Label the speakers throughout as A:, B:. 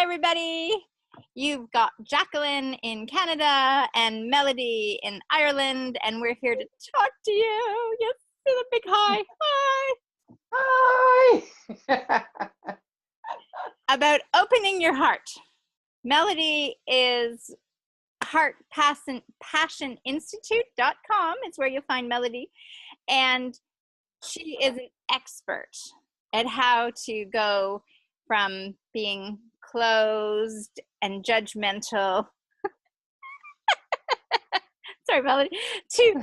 A: everybody. You've got Jacqueline in Canada and Melody in Ireland, and we're here to talk to you. Yes, say a big hi. Hi.
B: Hi.
A: About opening your heart. Melody is heartpassioninstitute.com. It's where you'll find Melody. And she is an expert at how to go from being closed and judgmental, sorry, Melody, to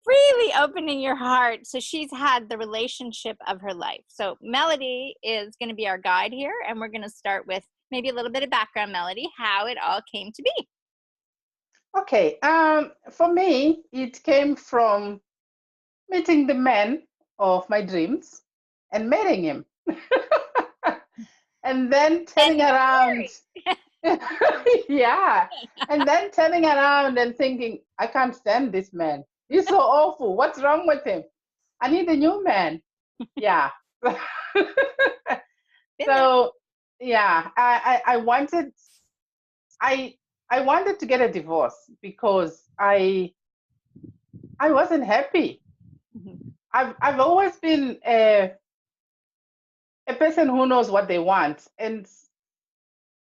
A: freely opening your heart. So she's had the relationship of her life. So Melody is going to be our guide here, and we're going to start with maybe a little bit of background, Melody, how it all came to be.
B: Okay, for me, it came from meeting the man of my dreams and marrying him. And then turning around. Yeah. And then turning around and thinking, I can't stand this man. He's so awful. What's wrong with him? I need a new man. Yeah. So yeah, I wanted to get a divorce because I wasn't happy.
A: Mm-hmm.
B: I've always been a person who knows what they want, and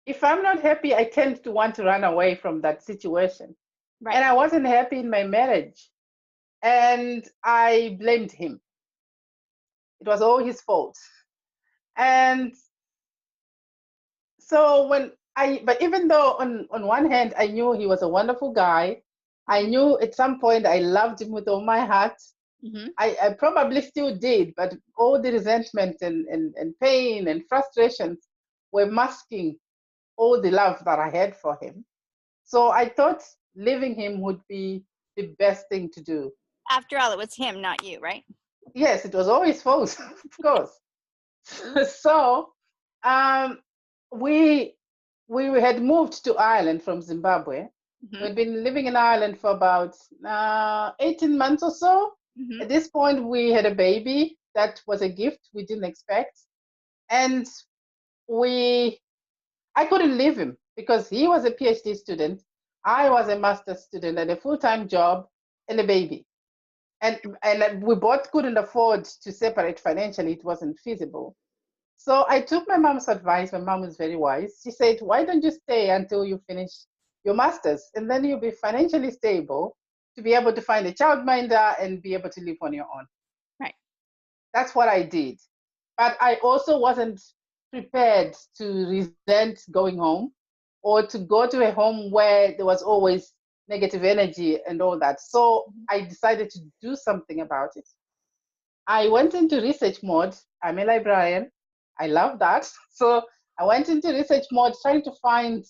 B: if I'm not happy, I tend to want to run away from that situation.
A: Right.
B: And I wasn't happy in my marriage, and I blamed him. It was all his fault. And so but even though on one hand I knew he was a wonderful guy, I knew at some point I loved him with all my heart.
A: Mm-hmm.
B: I probably still did, but all the resentment and pain and frustrations were masking all the love that I had for him. So I thought leaving him would be the best thing to do.
A: After all, it was him, not you, right?
B: Yes, it was all his fault, of course. So we had moved to Ireland from Zimbabwe.
A: Mm-hmm.
B: We'd been living in Ireland for about 18 months or so.
A: Mm-hmm.
B: At this point, we had a baby. That was a gift we didn't expect. And I couldn't leave him because he was a PhD student. I was a master's student and a full-time job and a baby. And we both couldn't afford to separate financially. It wasn't feasible. So I took my mom's advice. My mom is very wise. She said, why don't you stay until you finish your master's, and then you'll be financially stable to be able to find a childminder and be able to live on your own.
A: Right.
B: That's what I did. But I also wasn't prepared to resent going home or to go to a home where there was always negative energy and all that. So I decided to do something about it. I went into research mode. I'm a librarian. I love that. So I went into research mode trying to find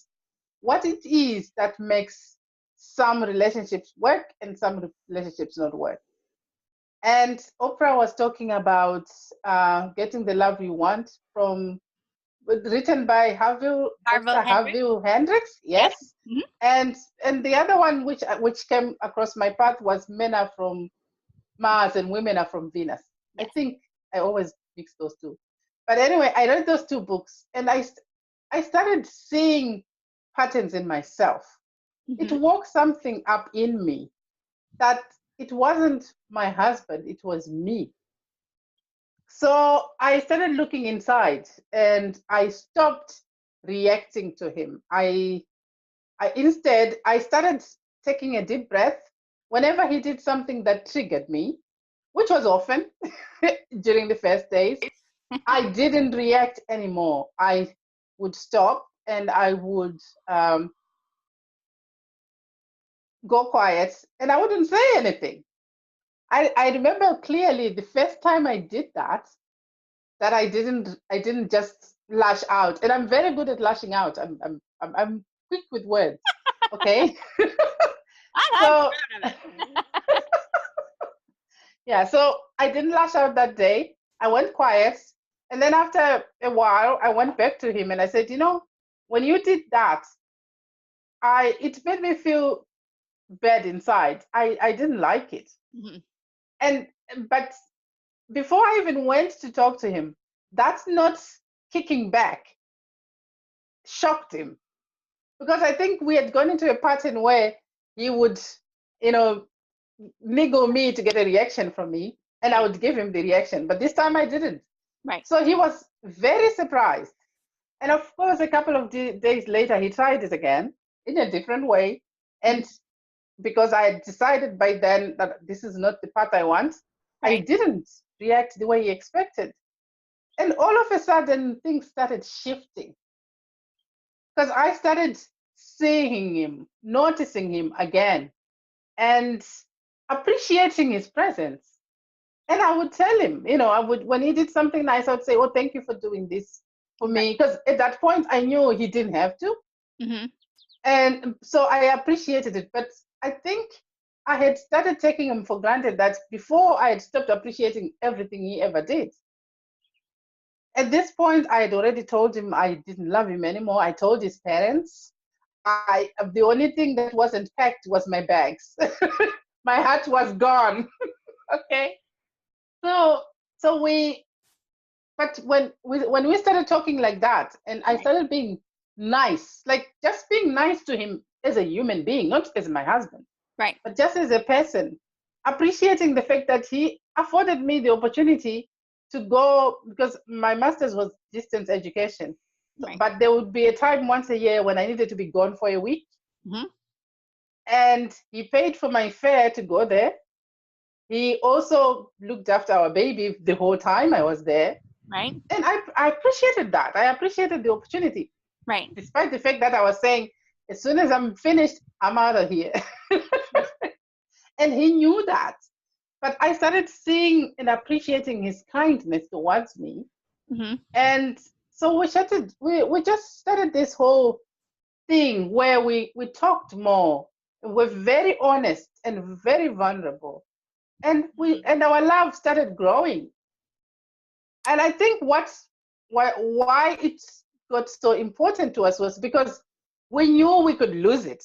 B: what it is that makes some relationships work and some relationships not work. And Oprah was talking about getting the love you want written by Harville Hendricks. Yes. Mm-hmm. And the other one which came across my path was Men Are From Mars and Women Are From Venus. Yes. I think I always mix those two. But anyway, I read those two books and I started seeing patterns in myself. Mm-hmm. It woke something up in me that it wasn't my husband, it was me. So I started looking inside and I stopped reacting to him. Instead, I started taking a deep breath whenever he did something that triggered me, which was often during the first days. I didn't react anymore. I would stop and I would go quiet and I wouldn't say anything. I remember clearly the first time I did that I didn't just lash out. And I'm very good at lashing out. I'm quick with words. Okay.
A: So
B: yeah, so I didn't lash out that day. I went quiet. And then after a while, I went back to him and I said, when you did that, it made me feel bad inside. I didn't like it. Mm-hmm. But before I even went to talk to him, that's not kicking back. shocked him, because I think we had gone into a pattern where he would, you know, niggle me to get a reaction from me, and I would give him the reaction. But this time I didn't.
A: Right.
B: So he was very surprised. And of course, a couple of days later, he tried it again in a different way. And because I had decided by then that this is not the path I want, I
A: Right.
B: didn't react the way he expected. And all of a sudden, things started shifting, because I started seeing him, noticing him again, and appreciating his presence. And I would tell him, I would, when he did something nice, I would say, "Oh, thank you for doing this for
A: Right.
B: me." Because at that point, I knew he didn't have to.
A: Mm-hmm.
B: And so I appreciated it. But I think I had started taking him for granted that before I had stopped appreciating everything he ever did. At this point, I had already told him I didn't love him anymore. I told his parents. The only thing that wasn't packed was my bags. My heart was gone. Okay. So so we but when we started talking like that, and I
A: Right.
B: started being nice, like just being nice to him as a human being, not as my husband,
A: Right.
B: but just as a person, appreciating the fact that he afforded me the opportunity to go, because my master's was distance education.
A: Right.
B: But there would be a time once a year when I needed to be gone for a week.
A: Mm-hmm.
B: And he paid for my fare to go there. He also looked after our baby the whole time I was there.
A: Right.
B: And I appreciated that. I appreciated the opportunity,
A: Right.
B: despite the fact that I was saying, as soon as I'm finished, I'm out of here. And he knew that. But I started seeing and appreciating his kindness towards me.
A: Mm-hmm.
B: And so we just started this whole thing where we talked more. We're very honest and very vulnerable. And our love started growing. And I think why it got so important to us was because we knew we could lose it.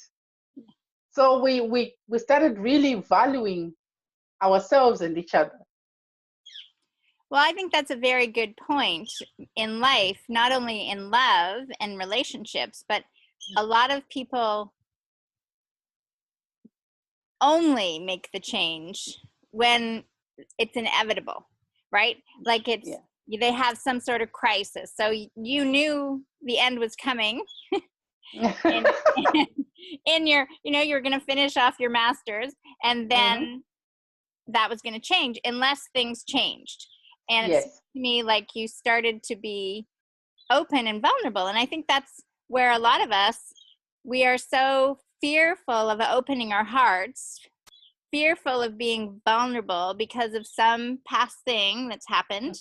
B: So we started really valuing ourselves and each other.
A: Well, I think that's a very good point in life, not only in love and relationships, but a lot of people only make the change when it's inevitable, right? Like
B: Yeah.
A: they have some sort of crisis. So you knew the end was coming. in, in your, you were going to finish off your master's, and then that was going to change unless things changed. And it seems
B: Yes.
A: to me like you started to be open and vulnerable. And I think that's where a lot of us, we are so fearful of opening our hearts, fearful of being vulnerable because of some past thing that's happened.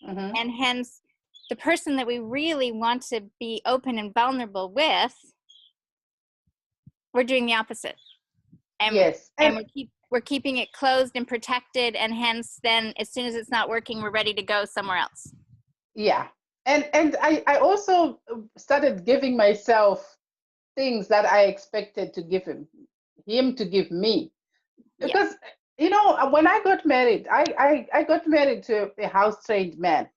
B: Mm-hmm.
A: And hence, the person that we really want to be open and vulnerable with, we're doing the opposite. And,
B: Yes.
A: and we're keeping it closed and protected. And hence, then as soon as it's not working, we're ready to go somewhere else.
B: Yeah. And I also started giving myself things that I expected to give him to give me. Because when I got married, I got married to a house trained man.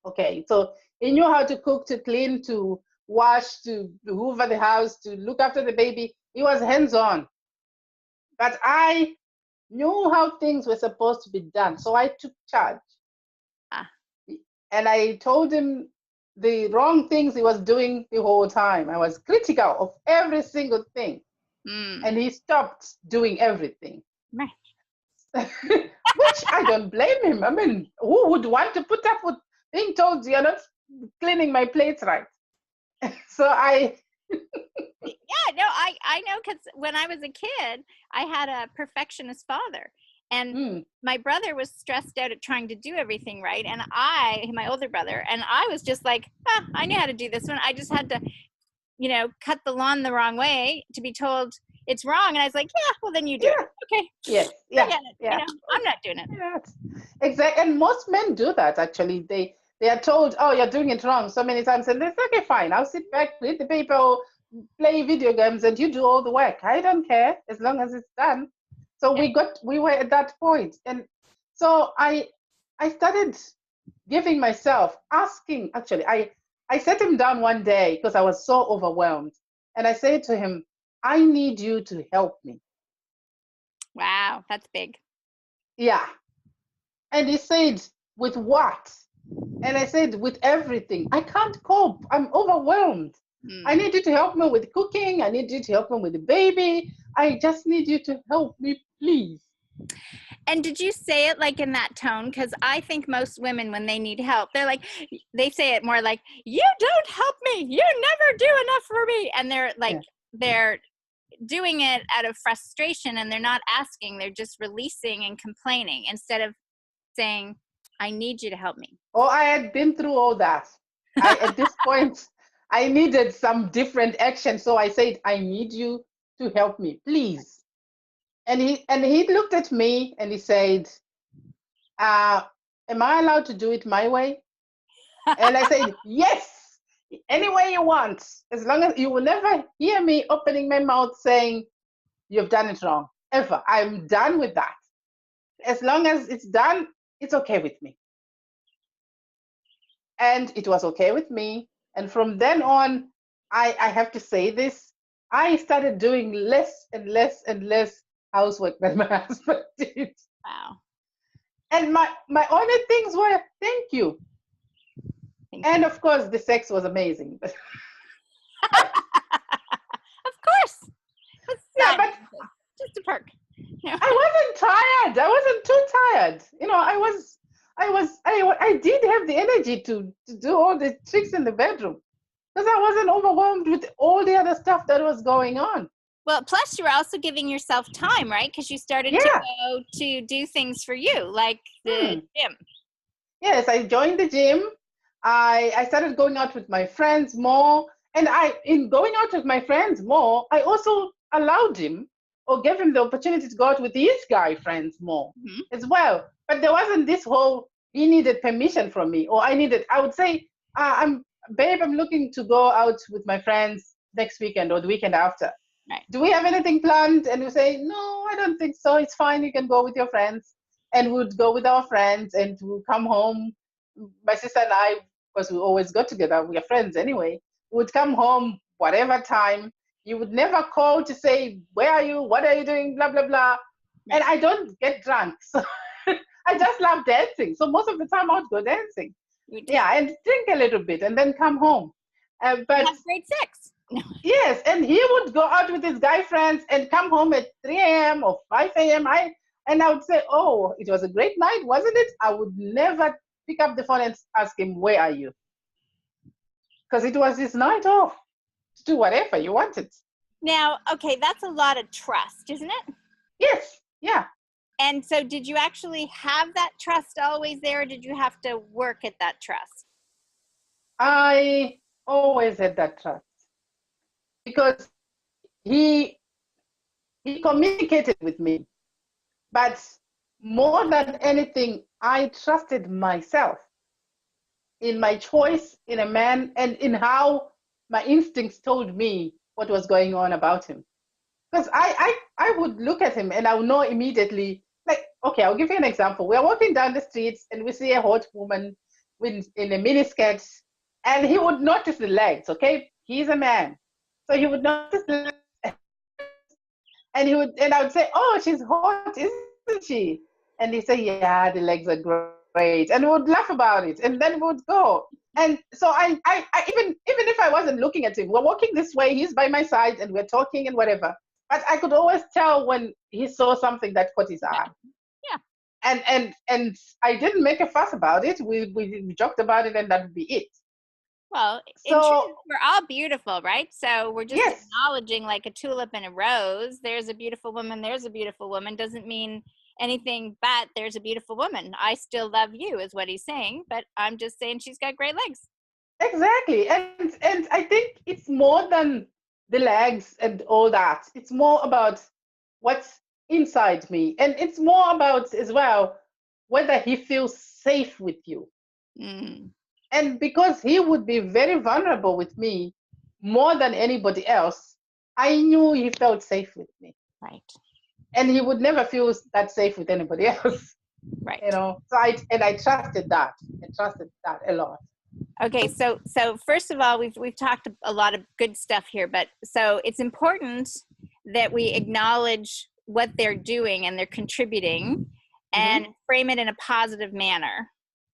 B: Okay, so he knew how to cook, to clean, to wash, to hoover the house, to look after the baby. He was hands on. But I knew how things were supposed to be done, so I took charge.
A: Ah.
B: And I told him the wrong things he was doing the whole time. I was critical of every single thing. And he stopped doing everything.
A: Right.
B: Which I don't blame him. I mean, who would want to put up with being told you're not cleaning my plates right? So
A: Yeah, no, I know, because when I was a kid, I had a perfectionist father. And my brother was stressed out at trying to do everything right. And my older brother, and I was just like, I knew how to do this one. I just had to, cut the lawn the wrong way to be told it's wrong. And I was like, yeah, well, then you do it. Okay.
B: Yes. Yeah.
A: Forget it.
B: Yeah.
A: I'm not doing it.
B: Yes. Exactly. And most men do that, actually. They are told, oh, you're doing it wrong so many times. And they say, okay, fine. I'll sit back, read the paper, or play video games, and you do all the work. I don't care as long as it's done. So we were at that point. And so I started giving myself, asking, actually, I I sat him down one day because I was so overwhelmed. And I said to him, I need you to help me.
A: Wow, that's big.
B: Yeah. And he said, with what? And I said, with everything. I can't cope. I'm overwhelmed. I need you to help me with cooking. I need you to help me with the baby. I just need you to help me, please.
A: And did you say it like in that tone? Because I think most women, when they need help, they're like, they say it more like, you don't help me. You never do enough for me. And they're like, they're doing it out of frustration and they're not asking. They're just releasing and complaining instead of saying, I need you to help me.
B: Oh, I had been through all that. At this point, I needed some different action. So I said, I need you to help me, please. And he looked at me and he said, am I allowed to do it my way? And I said, yes, any way you want, as long as you will never hear me opening my mouth saying, you've done it wrong, ever. I'm done with that. As long as it's done, it's okay with me. And it was okay with me. And from then on, I have to say this, I started doing less and less and less housework than my husband did.
A: Wow.
B: And my only things were, thank you. And of course, the sex was amazing.
A: Of course.
B: Yeah, but
A: just a perk.
B: I wasn't tired. I wasn't too tired. You know, I did have the energy to do all the tricks in the bedroom because I wasn't overwhelmed with all the other stuff that was going on.
A: Well, plus you were also giving yourself time, right? Because you started to go to do things for you, like the gym.
B: Yes, I joined the gym. I started going out with my friends more. And in going out with my friends more, I also allowed him or gave him the opportunity to go out with his guy friends more as well. But there wasn't this whole, he needed permission from me, or I would say, I'm looking to go out with my friends next weekend or the weekend after.
A: Right.
B: Do we have anything planned? And we say, no, I don't think so. It's fine. You can go with your friends. And we'd go with our friends and we'll come home. My sister and I, because we always go together, we are friends anyway, would come home whatever time. You would never call to say, where are you? What are you doing? Blah, blah, blah. And I don't get drunk. So I just love dancing. So most of the time I would go dancing. Yeah, and drink a little bit and then come home. But
A: have great sex.
B: Yes, and he would go out with his guy friends and come home at 3 a.m. or 5 a.m. And I would say, oh, it was a great night, wasn't it? I would never pick up the phone and ask him, where are you? Because it was his night off to do whatever you wanted.
A: Now, okay, that's a lot of trust, isn't it?
B: Yes, yeah.
A: And so did you actually have that trust always there, or did you have to work at that trust?
B: I always had that trust because he communicated with me. But more than anything, I trusted myself in my choice in a man and in how my instincts told me what was going on about him. Because I would look at him and I would know immediately, like, okay, I'll give you an example. We're walking down the streets and we see a hot woman in a miniskirt, and he would notice the legs, okay? He's a man. So he would notice the legs, and I would say, oh, she's hot, isn't she? And he'd say, yeah, the legs are great. And we would laugh about it. And then we would go. And so I even if I wasn't looking at him, we're walking this way, he's by my side and we're talking and whatever. But I could always tell when he saw something that caught his eye.
A: Yeah.
B: And I didn't make a fuss about it. We joked about it and that would be it.
A: Well, in truth, we're all beautiful, right? So we're just acknowledging, like a tulip and a rose. There's a beautiful woman. There's a beautiful woman. Doesn't mean anything but there's a beautiful woman. I still love you is what he's saying, but I'm just saying she's got great legs.
B: Exactly. And I think it's more than the legs and all that. It's more about what's inside me. And it's more about as well whether he feels safe with you. And because he would be very vulnerable with me more than anybody else, I knew he felt safe with me.
A: Right.
B: And he would never feel that safe with anybody else.
A: Right.
B: You know, so I trusted that. I trusted that a lot.
A: Okay, so first of all, we've talked a lot of good stuff here, but so it's important that we acknowledge what they're doing and they're contributing and frame it in a positive manner.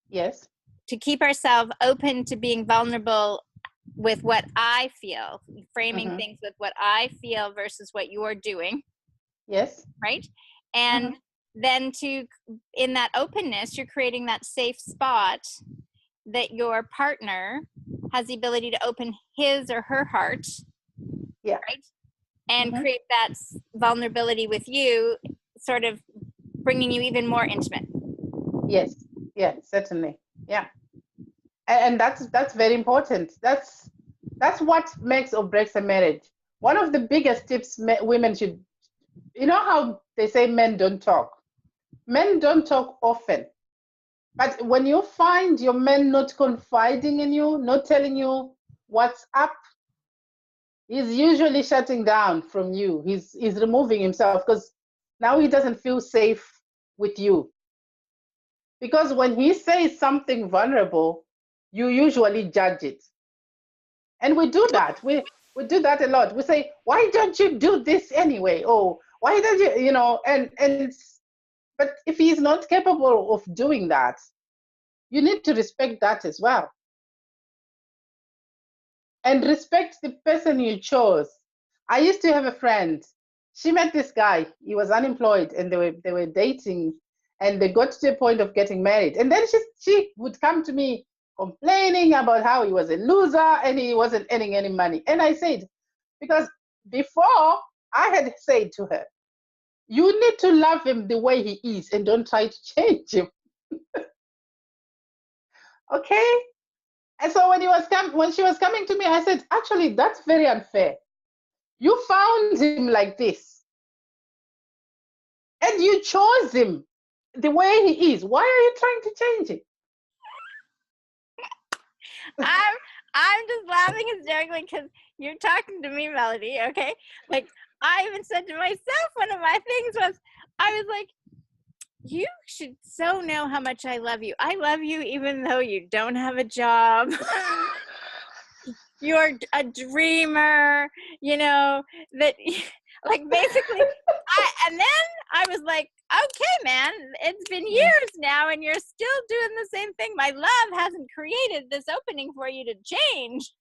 B: Yes.
A: To keep ourselves open to being vulnerable with what I feel, framing things with what I feel versus what you're doing.
B: Yes.
A: Right? And then in that openness, you're creating that safe spot that your partner has the ability to open his or her heart.
B: Yeah.
A: Right? And create that vulnerability with you, sort of bringing you even more intimate.
B: Yes. Yeah, certainly. Yeah. And that's very important. That's what makes or breaks a marriage. One of the biggest tips women should, you know how they say men don't talk. Men don't talk often. But when you find your man not confiding in you, not telling you what's up, he's usually shutting down from you. He's removing himself because now he doesn't feel safe with you. Because when he says something vulnerable, you usually judge it. And we do that. We do that a lot. We say, why don't you do this anyway? Oh, why don't you, you know, and but if he's not capable of doing that, you need to respect that as well. And respect the person you chose. I used to have a friend. She met this guy. He was unemployed, and they were dating, and they got to the point of getting married. And then she would come to me complaining about how he was a loser and he wasn't earning any money. And I said, because before I had said to her, you need to love him the way he is and don't try to change him. Okay? And so when she was coming to me, I said, actually, that's very unfair. You found him like this, and you chose him the way he is. Why are you trying to change him?
A: I'm just laughing hysterically because you're talking to me, Melody. Okay, like I even said to myself, one of my things was, I was like, you should so know how much I love you. I love you even though you don't have a job. You're a dreamer, you know, that like basically and then I was like, okay, man, it's been years now and you're still doing the same thing. My love hasn't created this opening for you to change.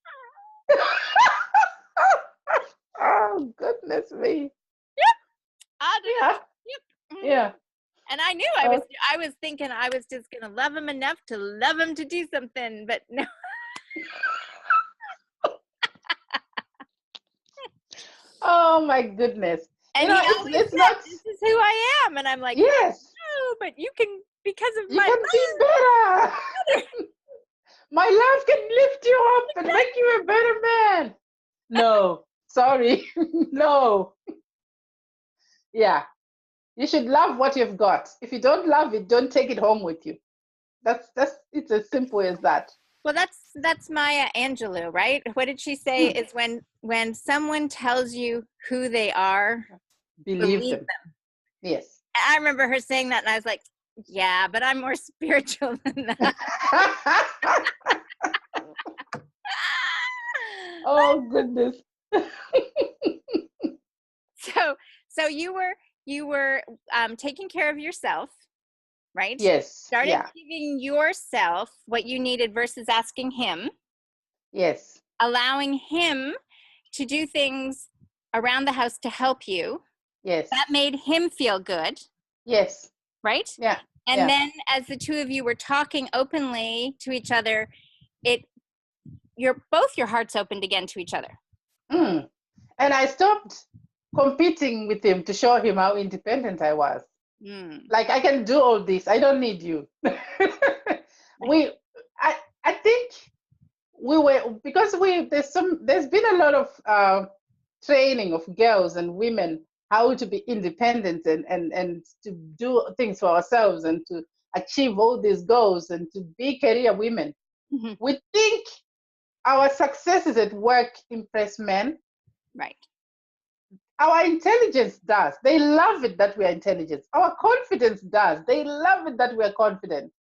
B: Oh, goodness me.
A: Yep. I'll do
B: Yeah.
A: it. Yep.
B: Yeah.
A: And I knew I was thinking I was just gonna love him enough to love him to do something, but no.
B: Oh my goodness.
A: And
B: you know,
A: he always
B: it's
A: said,
B: not.
A: this is who I am. And I'm like,
B: Yes.
A: no, but you can, because of
B: You
A: my
B: can be better. My love can lift you up and make you a better man. No, sorry. No. Yeah. You should love what you've got. If you don't love it, don't take it home with you. That's it's as simple as that.
A: Well, that's Maya Angelou, right? What did she say? Is when someone tells you who they are,
B: Believe them. Yes.
A: I remember her saying that, and I was like, yeah, but I'm more spiritual than that.
B: Oh goodness.
A: So you were taking care of yourself, right?
B: Yes.
A: Started giving yourself what you needed versus asking him.
B: Yes.
A: Allowing him to do things around the house to help you.
B: Yes.
A: That made him feel good.
B: Yes.
A: Right?
B: Yeah.
A: And then as the two of you were talking openly to each other, your hearts opened again to each other.
B: And I stopped competing with him to show him how independent I was. Like, I can do all this. I don't need you. I think we were, because there's been a lot of training of girls and women how to be independent and to do things for ourselves and to achieve all these goals and to be career women. We think our successes at work impress men.
A: Right.
B: Our intelligence does. They love it that we are intelligent. Our confidence does. They love it that we are confident.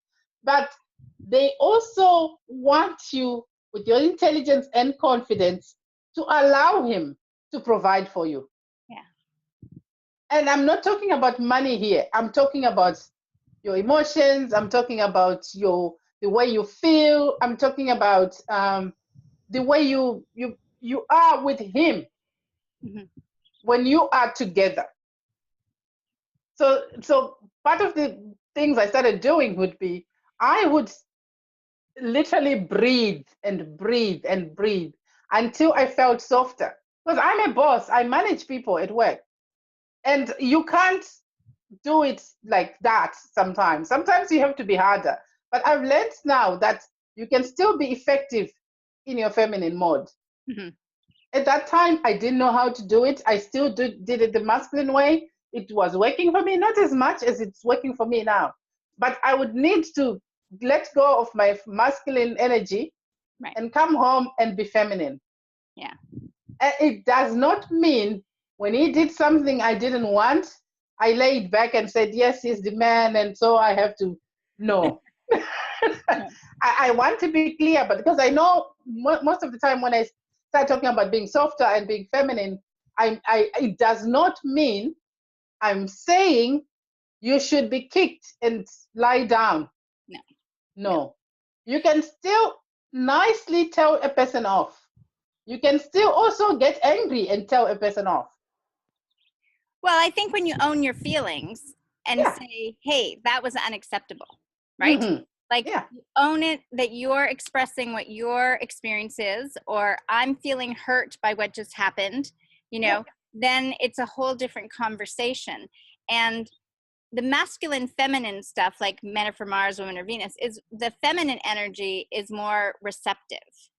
B: But they also want you, with your intelligence and confidence, to allow him to provide for you.
A: Yeah.
B: And I'm not talking about money here. I'm talking about your emotions. I'm talking about the way you feel. I'm talking about the way you are with him when you are together. So part of the things I started doing would be, I would literally breathe and breathe and breathe until I felt softer. Because I'm a boss, I manage people at work, and you can't do it like that sometimes. Sometimes you have to be harder. But I've learned now that you can still be effective in your feminine mode.
A: Mm-hmm.
B: At that time, I didn't know how to do it. I still did it the masculine way. It was working for me, not as much as it's working for me now. But I would need to let go of my masculine energy,
A: Right.
B: and come home and be feminine.
A: Yeah.
B: And it does not mean when he did something I didn't want, I laid back and said, yes, he's the man, and so I have to. No. I want to be clear, but because I know most of the time when I start talking about being softer and being feminine, it does not mean I'm saying you should be kicked and lie down.
A: No.
B: No. You can still nicely tell a person off. You can still also get angry and tell a person off.
A: Well, I think when you own your feelings and
B: Yeah.
A: say, hey, that was unacceptable, right?
B: Mm-hmm.
A: Like,
B: Yeah.
A: you own it, that you're expressing what your experience is, or I'm feeling hurt by what just happened,
B: Yeah.
A: then it's a whole different conversation. And the masculine feminine stuff, like men are from Mars, women are Venus, is the feminine energy is more receptive.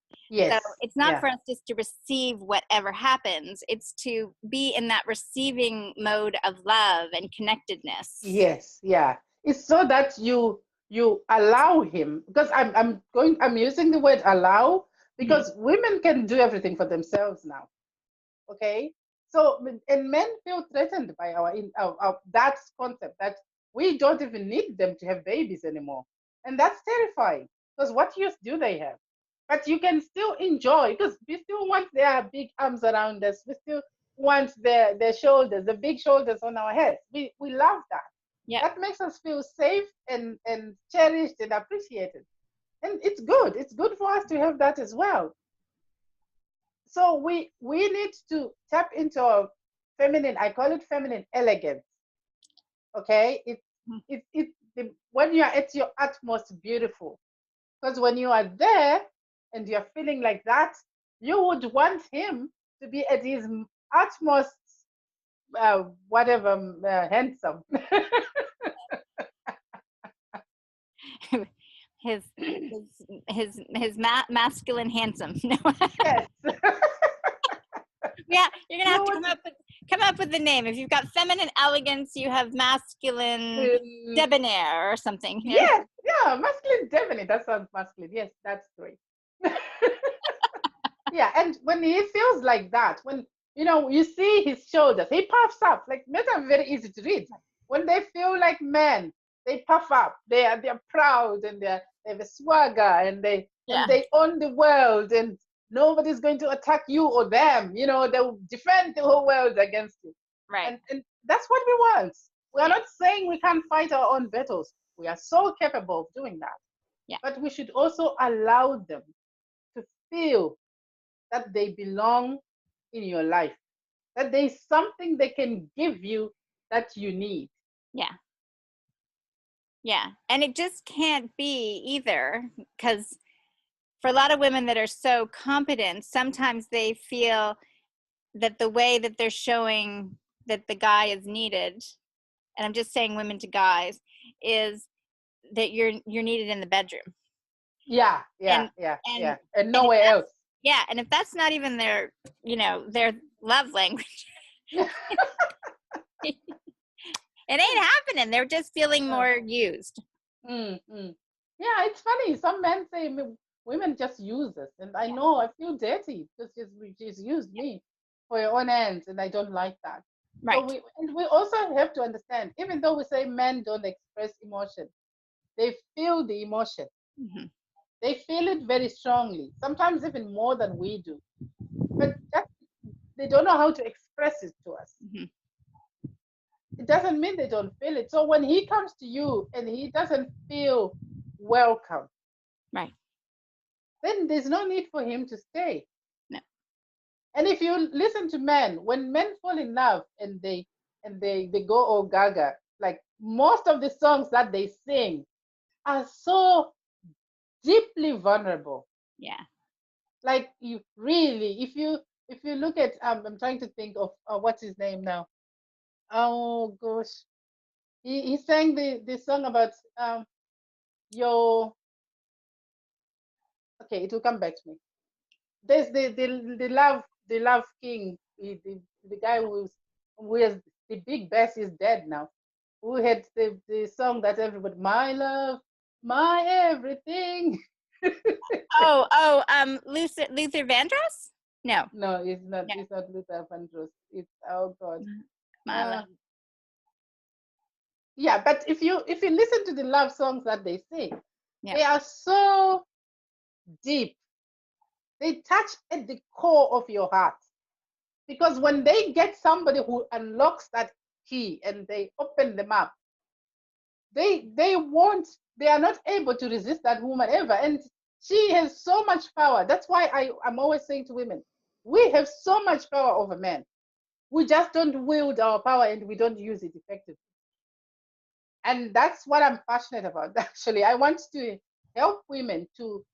A: So
B: Yes.
A: it's not
B: Yeah.
A: for us just to receive whatever happens, it's to be in that receiving mode of love and connectedness.
B: Yes. Yeah. It's so that you allow him, because I'm using the word allow because women can do everything for themselves now. Okay. So, and men feel threatened by our that concept that we don't even need them to have babies anymore, and that's terrifying, because what use do they have? But you can still enjoy, because we still want their big arms around us. We still want their shoulders, the big shoulders on our heads. We love that.
A: Yeah.
B: That makes us feel safe and cherished and appreciated, and it's good. It's good for us to have that as well. So we need to tap into our feminine. I call it feminine elegance. Okay, when you are at your utmost beautiful, because when you are there and you're feeling like that, you would want him to be at his utmost, whatever, handsome.
A: his masculine handsome. No.
B: Yes.
A: Yeah, you're gonna
B: You
A: have to
B: would.
A: come up with the name. If you've got feminine elegance, you have masculine debonair or something.
B: Yes, yeah, masculine, definitely. That sounds masculine. Yes, that's great. Yeah, and when he feels like that, when you see his shoulders, he puffs up. Like, men are very easy to read. When they feel like men, they puff up. They're proud, and they have a swagger, and they
A: Yeah.
B: own the world, and nobody's going to attack you or them. They'll defend the whole world against you.
A: Right.
B: And that's what we want. We are not saying we can't fight our own battles. We are so capable of doing that.
A: Yeah.
B: But we should also allow them to feel that they belong in your life, that there's something they can give you that you need.
A: Yeah. Yeah. And it just can't be either, because for a lot of women that are so competent, sometimes they feel that the way that they're showing that the guy is needed, and I'm just saying women to guys, is that you're needed in the bedroom.
B: Yeah,
A: And
B: and nowhere else.
A: Yeah, and if that's not even their their love language, it ain't happening. They're just feeling more used.
B: Mm-hmm. Yeah, it's funny. Some men say women just use us, and I know I feel dirty because she's used me for your own ends, and I don't like that.
A: Right.
B: So we also have to understand, even though we say men don't express emotion, they feel the emotion.
A: Mhm.
B: They feel it very strongly, sometimes even more than we do. But just they don't know how to express it to us.
A: Mhm.
B: It doesn't mean they don't feel it. So when he comes to you and he doesn't feel welcome,
A: Right.
B: then there's no need for him to stay.
A: No.
B: And if you listen to men, when men fall in love and they go all gaga, like most of the songs that they sing are so deeply vulnerable.
A: Yeah.
B: Like you really, if you look at I'm trying to think of what's his name now. Oh gosh, he sang the song about your okay, it will come back to me. There's the love king, the guy who has the big bass is dead now. Who had the song that everybody, my love, my everything.
A: Luther Vandross? No.
B: No, it's not.
A: No.
B: It's not Luther Vandross. It's oh God.
A: My
B: Uh,
A: love.
B: yeah, but if you listen to the love songs that they sing,
A: Yeah.
B: they are so deep. They touch at the core of your heart. Because when they get somebody who unlocks that key and they open them up, they won't, they are not able to resist that woman ever. And she has so much power. That's why I'm always saying to women, we have so much power over men. We just don't wield our power and we don't use it effectively. And that's what I'm passionate about. Actually, I want to help women to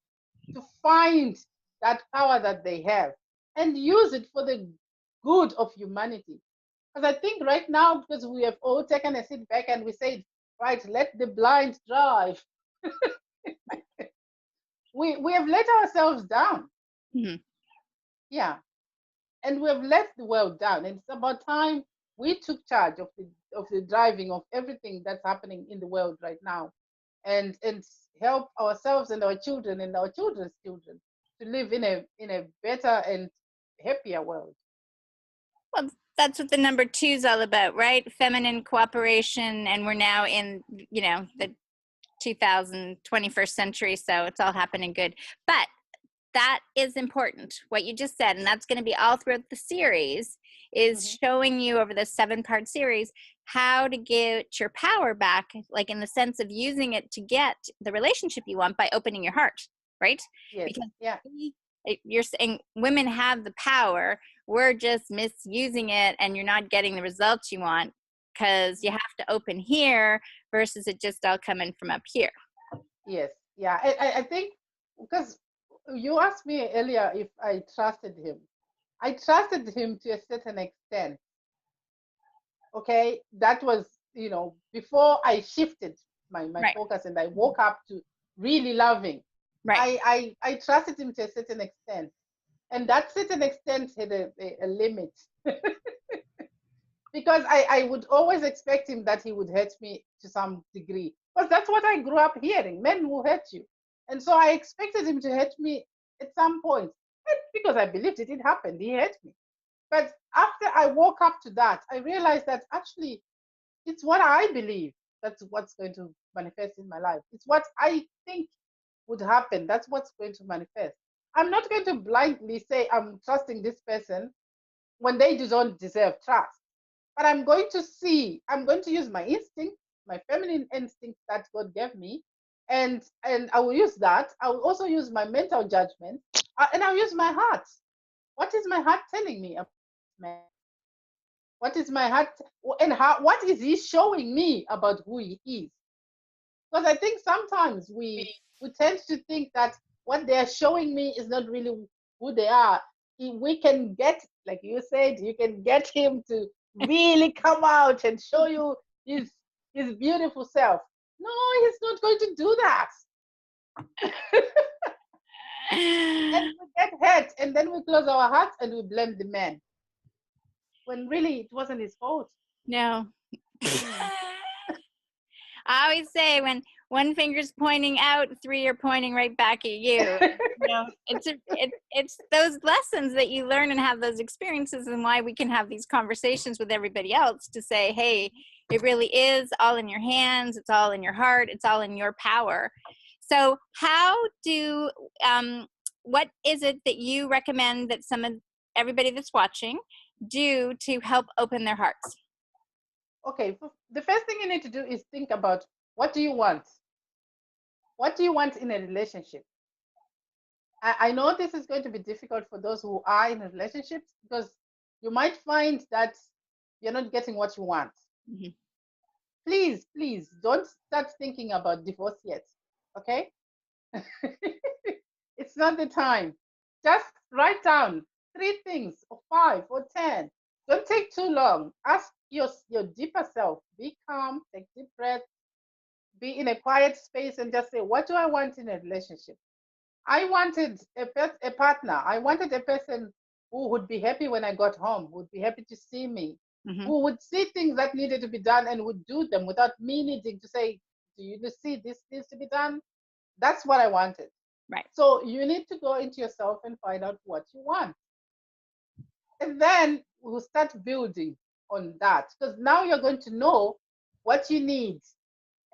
B: find that power that they have and use it for the good of humanity. Because I think right now, because we have all taken a seat back and we said, right, let the blind drive, we have let ourselves down.
A: Mhm.
B: Yeah. And we have let the world down. And it's about time we took charge of the driving of everything that's happening in the world right now and help ourselves and our children and our children's children to live in a better and happier world.
A: Well, that's what the number 2 is all about, right? Feminine cooperation, and we're now in, the 21st century, so it's all happening good. But that is important, what you just said, and that's going to be all throughout the series, is
B: Mm-hmm.
A: showing you over the 7-part series how to get your power back, like in the sense of using it to get the relationship you want by opening your heart, right?
B: Yes.
A: Because
B: Yeah.
A: you're saying women have the power, we're just misusing it, and you're not getting the results you want because you have to open here versus it just all coming from up here.
B: Yes. Yeah. I think because you asked me earlier if I trusted him. I trusted him to a certain extent. Okay. That was, before I shifted my
A: Right.
B: focus and I woke up to really loving.
A: Right.
B: I trusted him to a certain extent. And that certain extent had a limit. Because I would always expect him that he would hurt me to some degree. Because that's what I grew up hearing. Men will hurt you. And so I expected him to hurt me at some point. And because I believed it happened, he hurt me. But after I woke up to that, I realized that actually it's what I believe. That's what's going to manifest in my life. It's what I think would happen. That's what's going to manifest. I'm not going to blindly say I'm trusting this person when they don't deserve trust. But I'm going to use my instinct, my feminine instinct that God gave me, and I will use that. I will also use my mental judgment, and I'll use my heart. What is my heart telling me about this man? What is my heart, and how? What is he showing me about who he is? Because I think sometimes we tend to think that what they are showing me is not really who they are. We can get, like you said, you can get him to really come out and show you his beautiful self. No, he's not going to do that. And we get hurt, and then we close our hearts and we blame the man when really it wasn't his fault.
A: No.
B: Mm.
A: I always say when one finger's pointing out, 3 are pointing right back at you. It's those lessons that you learn and have those experiences, and why we can have these conversations with everybody else to say, hey, it really is all in your hands. It's all in your heart. It's all in your power. So how do, what is it that you recommend that everybody that's watching do to help open their hearts?
B: Okay, the first thing you need to do is think about, what do you want? What do you want in a relationship? I know this is going to be difficult for those who are in relationships, because you might find that you're not getting what you want.
A: Mm-hmm.
B: Please don't start thinking about divorce yet. Okay? It's not the time. Just write down 3 things, or 5 or 10. Don't take too long. Ask your deeper self. Be calm, take deep breath, be in a quiet space, and just say, what do I want in a relationship? I wanted a partner. I wanted a person who would be happy when I got home, who would be happy to see me,
A: Mm-hmm.
B: who would see things that needed to be done and would do them without me needing to say, do you see this needs to be done? That's what I wanted.
A: Right.
B: So you need to go into yourself and find out what you want. And then we'll start building on that, because now you're going to know what you need.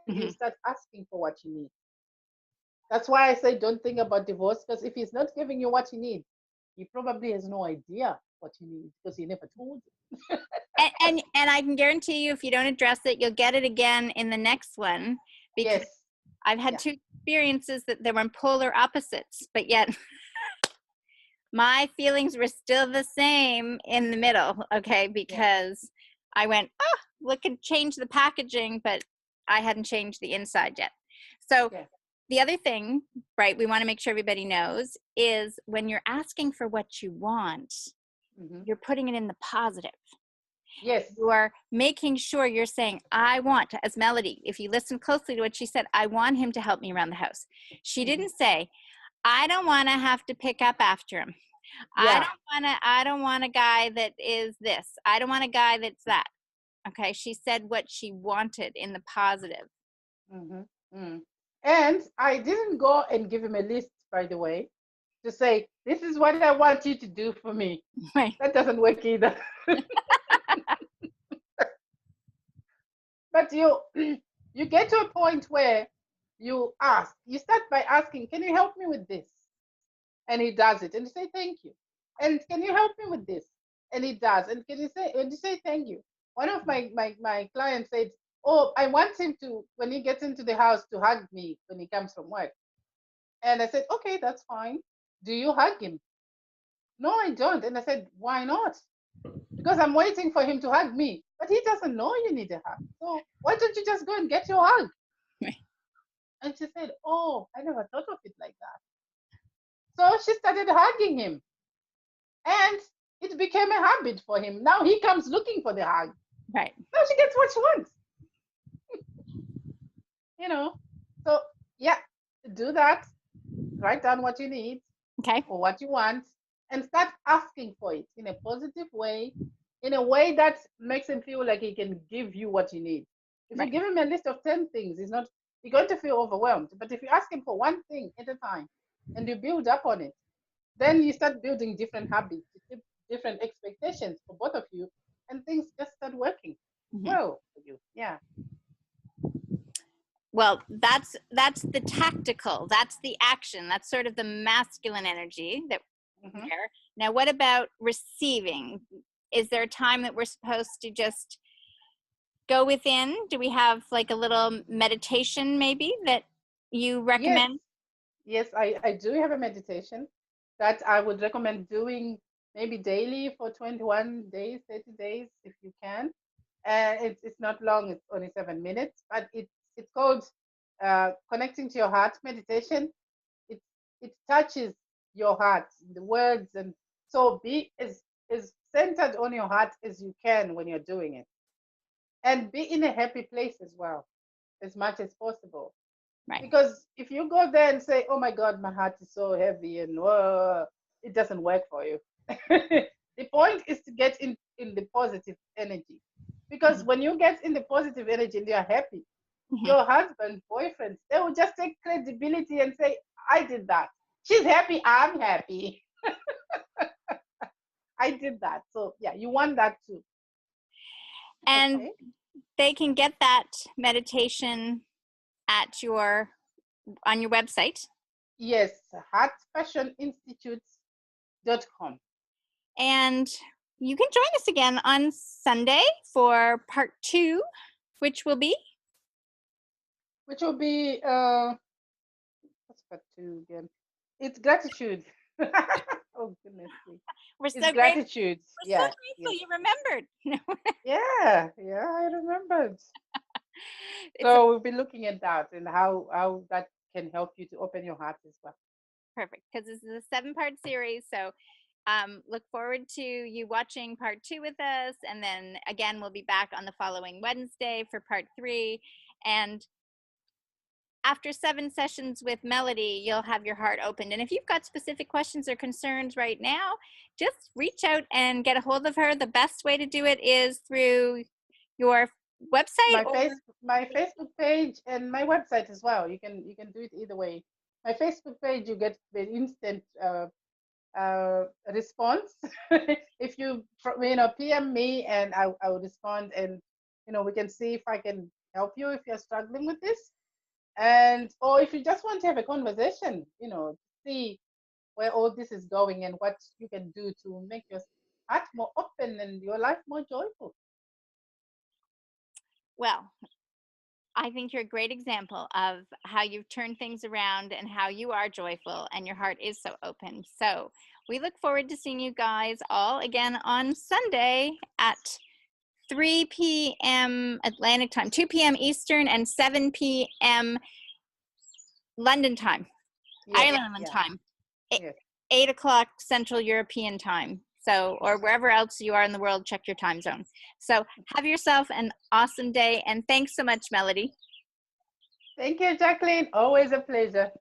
B: And
A: Mm-hmm.
B: you start asking for what you need. That's why I say don't think about divorce, because if he's not giving you what you need, he probably has no idea what you need, because he never told you.
A: And I can guarantee you, if you don't address it, you'll get it again in the next one, because
B: Yes.
A: I've had two experiences that they were polar opposites, but yet my feelings were still the same in the middle. Okay, because I went, oh, look and change the packaging, but I hadn't changed the inside yet. So the other thing, right, we want to make sure everybody knows is when you're asking for what you want, you're putting it in the positive.
B: Yes.
A: You are making sure you're saying, I want, as Melody, if you listen closely to what she said, I want him to help me around the house. She didn't say, I don't want to have to pick up after him.
B: Yeah.
A: I don't want a guy that is this. I don't want a guy that's that. Okay. She said what she wanted in the positive.
B: And I didn't go and give him a list, by the way, to say, this is what I want you to do for me.
A: Right.
B: That doesn't work either. But you get to a point where you start by asking, can you help me with this? And he does it. And you say, thank you. And can you help me with this? And he does. And you say thank you? One of my clients said, oh, I want him to, when he gets into the house, to hug me when he comes from work. And I said, okay, that's fine. Do you hug him? No, I don't. And I said, why not? Because I'm waiting for him to hug me. But he doesn't know you need a hug. So why don't you just go and get your hug?
A: Right.
B: And she said, oh, I never thought of it like that. So she started hugging him. And it became a habit for him. Now he comes looking for the hug.
A: Right.
B: Now she gets what she wants. So do that. Write down what you need, or what you want, and start asking for it in a positive way, in a way that makes him feel like he can give you what you need. If you give him a list of 10 things, he's going to feel overwhelmed. But if you ask him for one thing at a time and you build up on it, then you start building different habits, different expectations for both of you, and things just start working well for you. Yeah.
A: Well, that's the tactical, that's the action, that's sort of the masculine energy that there. Now, what about receiving? Is there a time that we're supposed to just go within? Do we have like a little meditation maybe that you recommend?
B: Yes, I do have a meditation that I would recommend doing maybe daily for 21 days, 30 days, if you can. It's not long, it's only 7 minutes, but it's called Connecting to Your Heart meditation. It touches your heart, the words, and so be as centered on your heart as you can when you're doing it. And be in a happy place as well, as much as possible.
A: Right.
B: Because if you go there and say, oh my God, my heart is so heavy, and it doesn't work for you. The point is to get in the positive energy. Because when you get in the positive energy and you're happy, your husband, boyfriend, they will just take credibility and say, I did that. She's happy, I'm happy. I did that. So yeah, you want that too.
A: And they can get that meditation at your on your website.
B: Yes, heartfashioninstitutes.com.
A: And you can join us again on Sunday for part 2, which will be?
B: Which will be, what's part 2 again? It's gratitude. Oh, goodness me.
A: We're
B: It's
A: so grateful.
B: gratitude.
A: We're so
B: Yeah.
A: grateful
B: Yes.
A: you remembered.
B: Yeah. Yeah, I remembered.
A: It's
B: So we'll be looking at that and how that can help you to open your heart as well.
A: perfect because this is a 7-part series. So look forward to you watching part 2 with us. And then again, we'll be back on the following Wednesday for part 3. And after 7 sessions with Melody, you'll have your heart opened. And if you've got specific questions or concerns right now, just reach out and get a hold of her. The best way to do it is through your website or
B: My Facebook page and my website as well. You can do it either way. My Facebook page, you get the instant response. If you PM me, and I will respond, and we can see if I can help you if you're struggling with this, and or if you just want to have a conversation, see where all this is going and what you can do to make your heart more open and your life more joyful.
A: well, I think you're a great example of how you've turned things around and how you are joyful and your heart is so open. So we look forward to seeing you guys all again on Sunday at 3 p.m. Atlantic time, 2 p.m. Eastern, and 7 p.m. London time,
B: Yes,
A: Ireland
B: yeah,
A: time,
B: yes.
A: 8 o'clock Central European time. So, or wherever else you are in the world, check your time zone. So have yourself an awesome day. And thanks so much, Melody.
B: Thank you, Jacqueline. Always a pleasure.